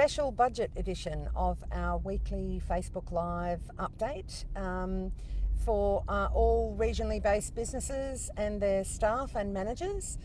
special budget edition of our weekly Facebook Live update for all regionally based businesses and their staff and managers.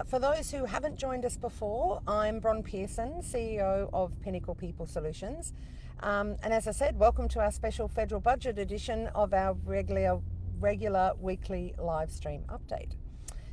For those who haven't joined us before, I'm Bron Pearson, CEO of Pinnacle People Solutions. And as I said, welcome to our special federal budget edition of our regular weekly live stream update.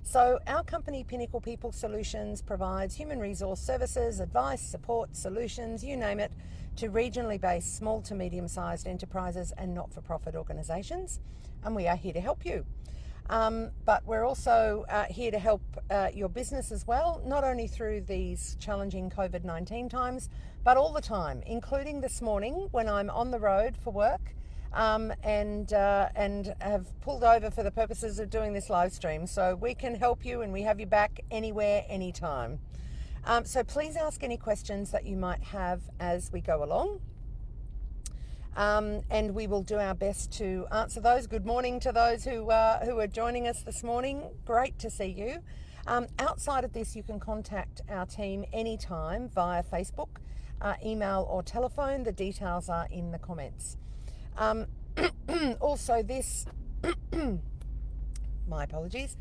So our company, Pinnacle People Solutions, provides human resource services, advice, support, solutions, you name it, to regionally based small to medium-sized enterprises and not-for-profit organisations. And we are here to help you. But we're also here to help your business as well, not only through these challenging COVID-19 times, but all the time, including this morning when I'm on the road for work. And have pulled over for the purposes of doing this live stream. So we can help you and we have you back anywhere, anytime. So please ask any questions that you might have as we go along. And we will do our best to answer those. Good morning to those who are joining us this morning. Great to see you. Outside of this, you can contact our team anytime via Facebook, email or telephone. The details are in the comments. Also this, my apologies,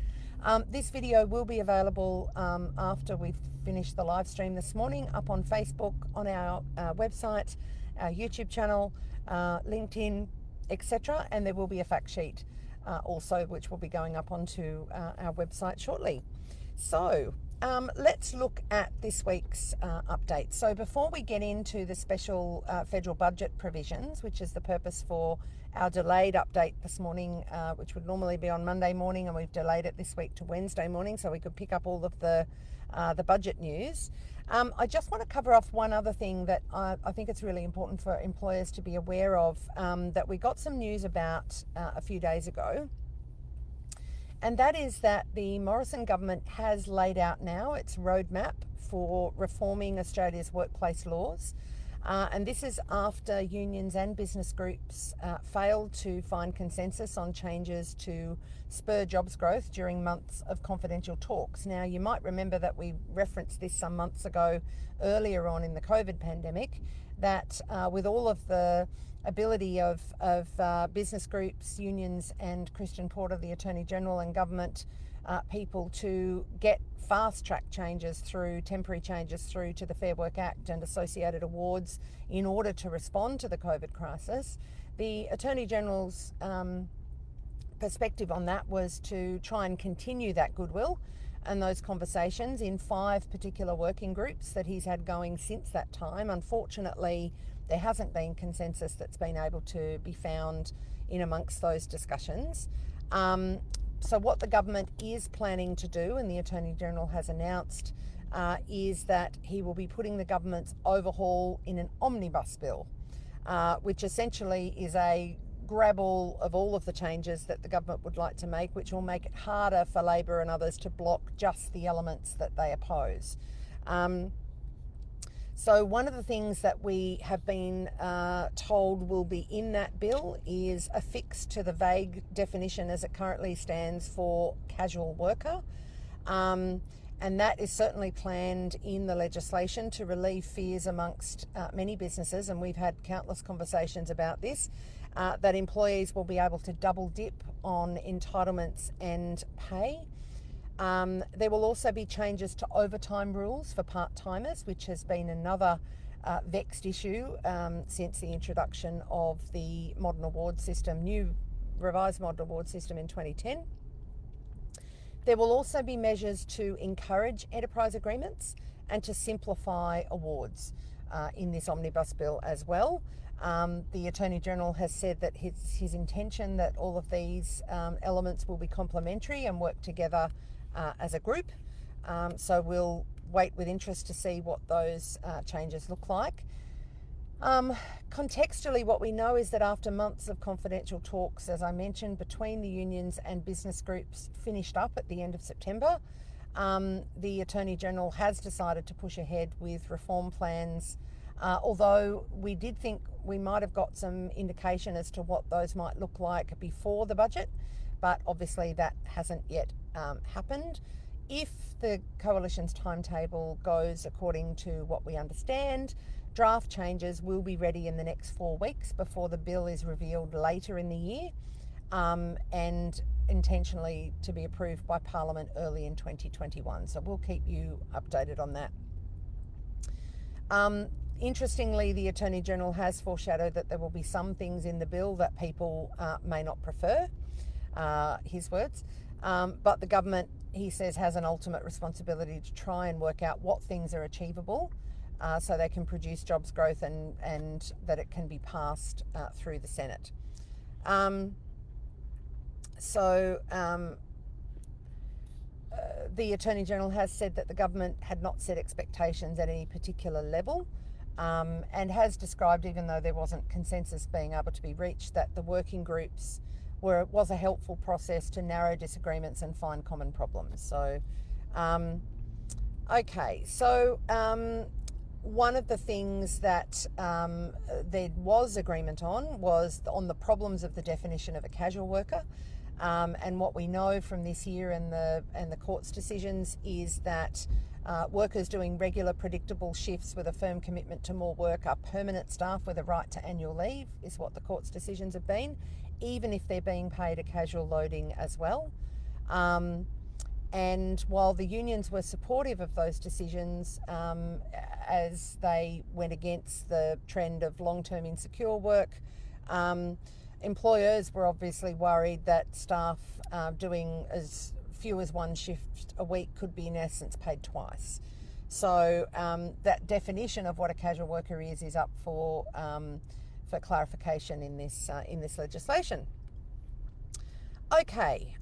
this video will be available after we've finished the live stream this morning up on Facebook, on our website, our YouTube channel, LinkedIn, etc. And there will be a fact sheet also which will be going up onto our website shortly. So let's look at this week's update. So before we get into the special federal budget provisions, which is the purpose for our delayed update this morning, which would normally be on Monday morning, and we've delayed it this week to Wednesday morning so we could pick up all of the budget news. I just want to cover off one other thing that I think it's really important for employers to be aware of, that we got some news about a few days ago. And that is that the Morrison government has laid out now its roadmap for reforming Australia's workplace laws. And this is after unions and business groups failed to find consensus on changes to spur jobs growth during months of confidential talks. Now, you might remember that we referenced this some months ago earlier on in the COVID pandemic, that with all of the ability of business groups, unions and Christian Porter, the Attorney General, and government people to get fast-track changes through, temporary changes through to the Fair Work Act and associated awards in order to respond to the COVID crisis. The Attorney General's perspective on that was to try and continue that goodwill and those conversations in 5 particular working groups that he's had going since that time. Unfortunately, there hasn't been consensus that's been able to be found in amongst those discussions. So what the government is planning to do, and the Attorney General has announced, is that he will be putting the government's overhaul in an omnibus bill, which essentially is a grab-all of all of the changes that the government would like to make, which will make it harder for Labor and others to block just the elements that they oppose. So one of the things that we have been told will be in that bill is a fix to the vague definition as it currently stands for casual worker. And that is certainly planned in the legislation to relieve fears amongst many businesses, and we've had countless conversations about this, that employees will be able to double dip on entitlements and pay. There will also be changes to overtime rules for part-timers, which has been another vexed issue since the introduction of the modern award system, new revised modern award system in 2010. There will also be measures to encourage enterprise agreements and to simplify awards in this omnibus bill as well. The Attorney General has said that his intention that all of these elements will be complementary and work together as a group. So we'll wait with interest to see what those changes look like. Contextually, what we know is that after months of confidential talks, as I mentioned, between the unions and business groups finished up at the end of September, the Attorney General has decided to push ahead with reform plans, although we did think we might have got some indication as to what those might look like before the budget, but obviously that hasn't yet happened. If the coalition's timetable goes according to what we understand, Draft changes will be ready in the next 4 weeks before the bill is revealed later in the year, and intentionally to be approved by Parliament early in 2021. So we'll keep you updated on that. Interestingly, the Attorney General has foreshadowed that there will be some things in the bill that people may not prefer, his words, but the government, he says, has an ultimate responsibility to try and work out what things are achievable so they can produce jobs growth and that it can be passed through the Senate. The Attorney General has said that the government had not set expectations at any particular level, and has described, even though there wasn't consensus being able to be reached, that the working groups was a helpful process to narrow disagreements and find common problems. So, one of the things that there was agreement on was on the problems of the definition of a casual worker. And what we know from this year and the court's decisions is that workers doing regular, predictable shifts with a firm commitment to more work are permanent staff with a right to annual leave, is what the court's decisions have been, even if they're being paid a casual loading as well. And while the unions were supportive of those decisions, as they went against the trend of long-term insecure work, employers were obviously worried that staff doing as few as one shift a week could be in essence paid twice. So that definition of what a casual worker is up for clarification in this legislation. Okay,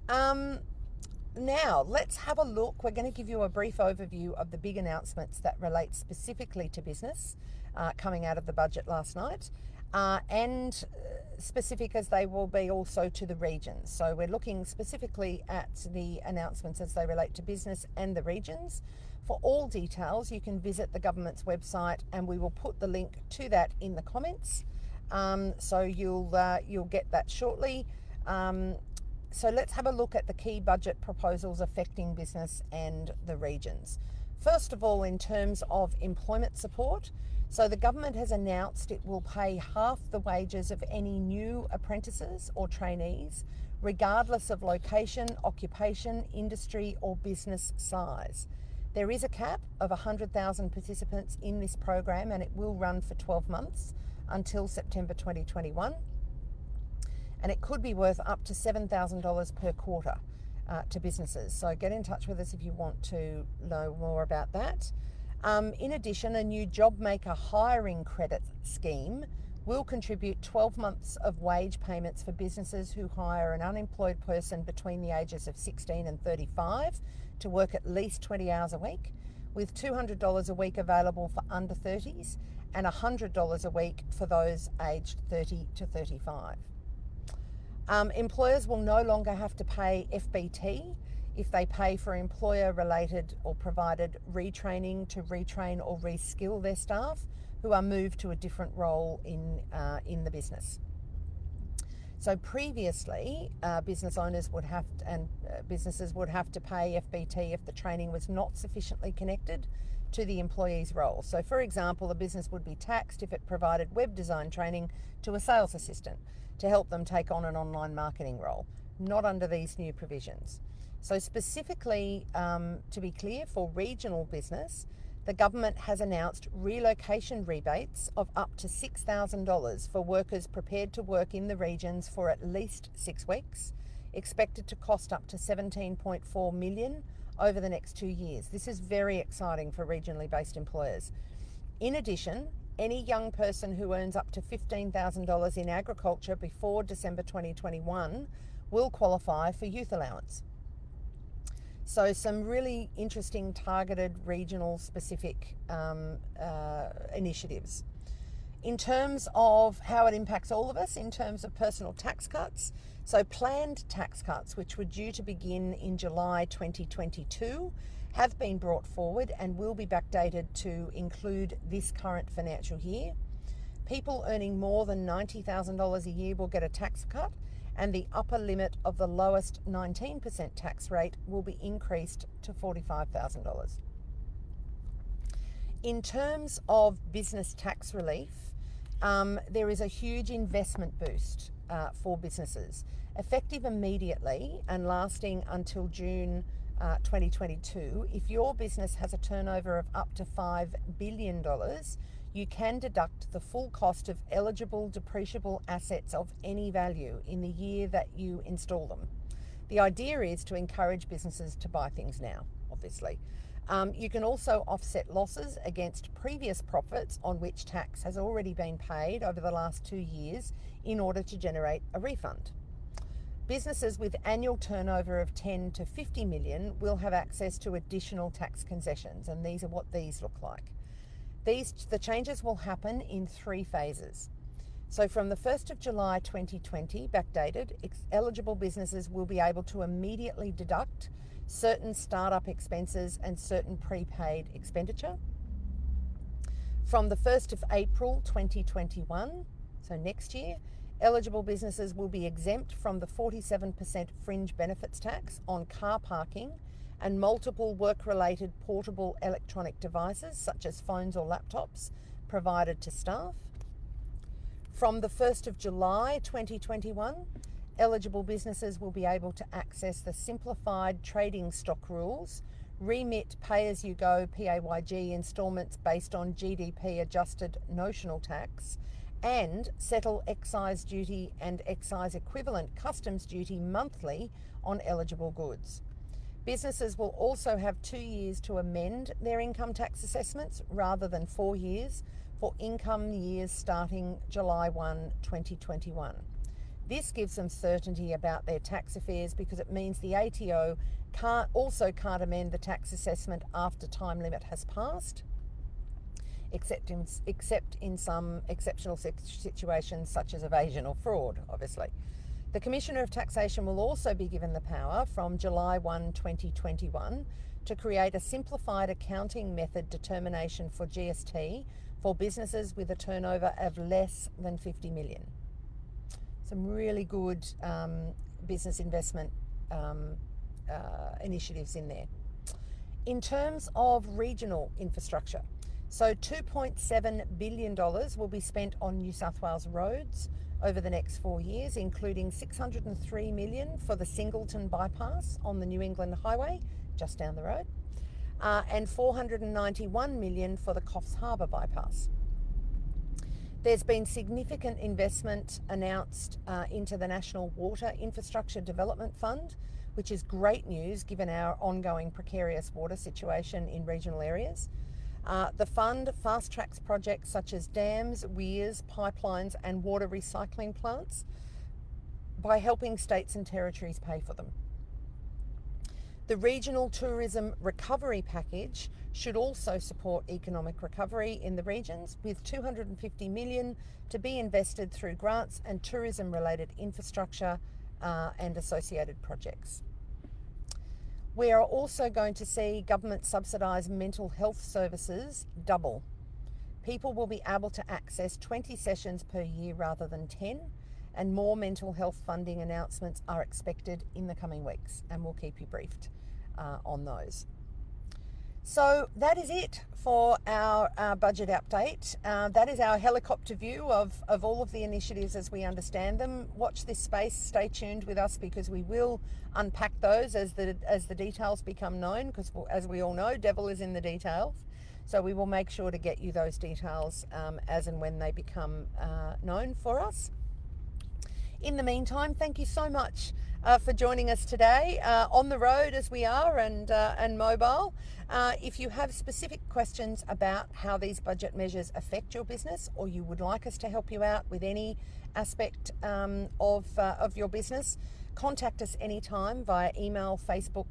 now let's have a look. We're going to give you a brief overview of the big announcements that relate specifically to business coming out of the budget last night. And specific as they will be also to the regions. So we're looking specifically at the announcements as they relate to business and the regions. For all details, you can visit the government's website, and we will put the link to that in the comments. So you'll get that shortly. So let's have a look at the key budget proposals affecting business and the regions. First of all, in terms of employment support, so the government has announced it will pay half the wages of any new apprentices or trainees, regardless of location, occupation, industry or business size. There is a cap of 100,000 participants in this program, and it will run for 12 months until September 2021. And it could be worth up to $7,000 per quarter to businesses. So get in touch with us if you want to know more about that. In addition, a new JobMaker hiring credit scheme will contribute 12 months of wage payments for businesses who hire an unemployed person between the ages of 16 and 35 to work at least 20 hours a week, with $200 a week available for under 30s and $100 a week for those aged 30 to 35. Employers will no longer have to pay FBT if they pay for employer-related or provided retraining to retrain or reskill their staff who are moved to a different role in the business. So previously, business owners would have to, and businesses would have to pay FBT if the training was not sufficiently connected to the employee's role. So for example, a business would be taxed if it provided web design training to a sales assistant to help them take on an online marketing role, not under these new provisions. So specifically, to be clear, for regional business, the government has announced relocation rebates of up to $6,000 for workers prepared to work in the regions for at least 6 weeks, expected to cost up to $17.4 million over the next 2 years. This is very exciting for regionally based employers. In addition, any young person who earns up to $15,000 in agriculture before December 2021 will qualify for youth allowance. So some really interesting targeted regional specific initiatives. In terms of how it impacts all of us, in terms of personal tax cuts, so planned tax cuts, which were due to begin in July 2022, have been brought forward and will be backdated to include this current financial year. People earning more than $90,000 a year will get a tax cut, and the upper limit of the lowest 19% tax rate will be increased to $45,000. In terms of business tax relief, there is a huge investment boost for businesses, effective immediately and lasting until June 2022. If your business has a turnover of up to $5 billion, you can deduct the full cost of eligible depreciable assets of any value in the year that you install them. The idea is to encourage businesses to buy things now, obviously. You can also offset losses against previous profits on which tax has already been paid over the last 2 years in order to generate a refund. Businesses with annual turnover of 10 to 50 million will have access to additional tax concessions, and these are what these look like. The changes will happen in 3 phases. So from the 1st of July 2020, backdated, eligible businesses will be able to immediately deduct certain startup expenses and certain prepaid expenditure. From the 1st of April 2021, so next year, eligible businesses will be exempt from the 47% fringe benefits tax on car parking and multiple work-related portable electronic devices such as phones or laptops provided to staff. From the 1st of July 2021, eligible businesses will be able to access the simplified trading stock rules, remit pay-as-you-go PAYG instalments based on GDP adjusted notional tax, and settle excise duty and excise equivalent customs duty monthly on eligible goods. Businesses will also have 2 years to amend their income tax assessments rather than 4 years for income years starting July 1, 2021. This gives them certainty about their tax affairs because it means the ATO can't amend the tax assessment after time limit has passed, except in some exceptional situations such as evasion or fraud, obviously. The Commissioner of Taxation will also be given the power from July 1, 2021 to create a simplified accounting method determination for GST for businesses with a turnover of less than 50 million. Some really good business investment initiatives in there. In terms of regional infrastructure, so $2.7 billion will be spent on New South Wales roads over the next 4 years, including $603 million for the Singleton bypass on the New England Highway, just down the road, and $491 million for the Coffs Harbour bypass. There's been significant investment announced into the National Water Infrastructure Development Fund, which is great news given our ongoing precarious water situation in regional areas. The fund fast-tracks projects such as dams, weirs, pipelines and water recycling plants by helping states and territories pay for them. The Regional Tourism Recovery Package should also support economic recovery in the regions, with $250 million to be invested through grants and tourism-related infrastructure and associated projects. We are also going to see government subsidised mental health services double. People will be able to access 20 sessions per year rather than 10, and more mental health funding announcements are expected in the coming weeks, and we'll keep you briefed on those. So that is it for our budget update. That is our helicopter view of all of the initiatives as we understand them. Watch this space, stay tuned with us because we will unpack those as the details become known, because as we all know, devil is in the details. So we will make sure to get you those details as and when they become known for us. In the meantime, thank you so much for joining us today on the road as we are and mobile. If you have specific questions about how these budget measures affect your business, or you would like us to help you out with any aspect of your business, contact us anytime via email, Facebook,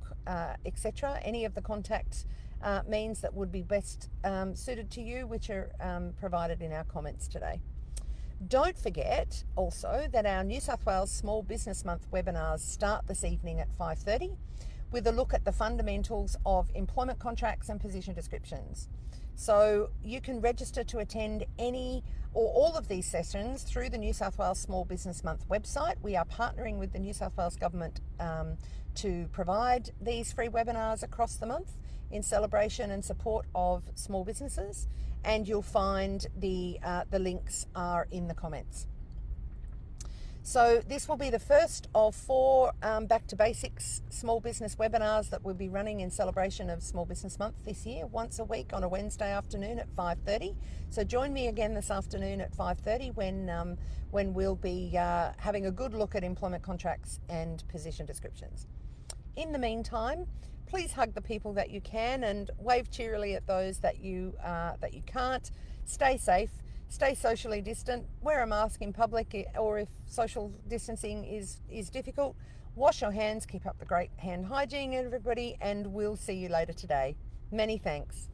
etc. Any of the contact means that would be best suited to you, which are provided in our comments today. Don't forget also that our New South Wales Small Business Month webinars start this evening at 5:30 with a look at the fundamentals of employment contracts and position descriptions. So you can register to attend any or all of these sessions through the New South Wales Small Business Month website. We are partnering with the New South Wales Government to provide these free webinars across the month. in celebration and support of small businesses, and you'll find the links are in the comments. So this will be the first of 4 Back to Basics small business webinars that we'll be running in celebration of Small Business Month this year, once a week on a Wednesday afternoon at 5:30. So join me again this afternoon at 5:30 when we'll be having a good look at employment contracts and position descriptions. In the meantime, please hug the people that you can and wave cheerily at those that you can't. Stay safe. Stay socially distant, wear a mask in public, or if social distancing is difficult, wash your hands, keep up the great hand hygiene, everybody, and we'll see you later today. Many thanks.